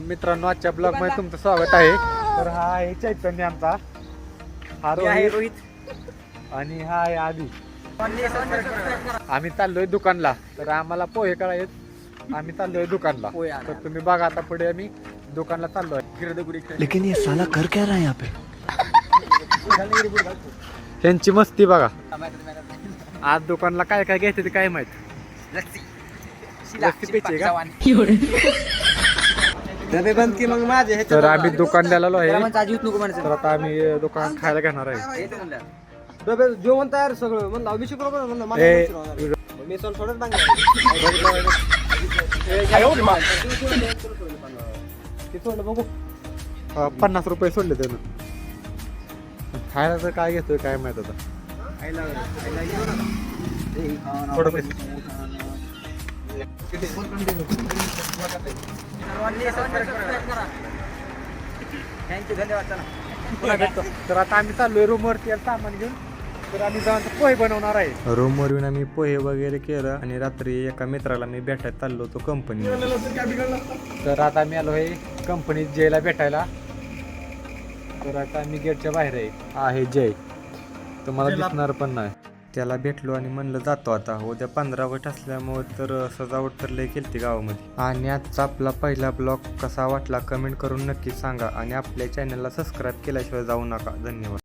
मित्रांनो, आजच्या ब्लॉग मध्ये तुमचं स्वागत आहे. तर हा आहे चैतन्य आमचा, हा रोहित आणि हा आहे आदी. आम्ही चाललोय दुकानला. तर आम्हाला पोहे करायचे, आम्ही चाललोय दुकानला. तर तुम्ही बघा आता पुढे आम्ही दुकानला चाललोय. लेकिन ये साला कर क्या रहा है यहाँ पे? ह्यांची मस्ती बघा. आज दुकानला काय काय घ्यायचं ते काय माहित. लस्सी प्यायची का? डबे बंद की मग माझे. तर आम्ही दुकानला आलो आहे. तर आता आम्ही दुकान खायला घेणार आहे. डबे जेवण तयार सगळं म्हणलं 20 रुपये म्हणलं ए, मी सोड सोडत बघू 50 रुपये सोडले त्यानं. खायला तर काय घेतोय काय माहित आता. थोडं पैसे. तर आता आम्ही चाललोय रूमवरती सामान घेऊन. तर आम्ही जाऊन पोहे बनवणार आहे. रूमवर येऊन आम्ही पोहे वगैरे केलं आणि रात्री एका मित्राला मी भेटायला चाललो होतो कंपनी. तर आता आम्ही आलो आहे कंपनीत जयला भेटायला. तर आता आम्ही गेटच्या बाहेर आहे जय. तुम्हाला दिसणार पण नाही. त्याला भेटलो आणि म्हणलं जातो आता. उद्या 15 ऑगस्ट असल्यामुळे तर सजावट तर लय केलती गावामध्ये. आणि आजचा आपला पहिला ब्लॉग कसा वाटला कमेंट करून नक्की सांगा. आणि आपल्या चॅनलला सबस्क्राईब केल्याशिवाय जाऊ नका. धन्यवाद.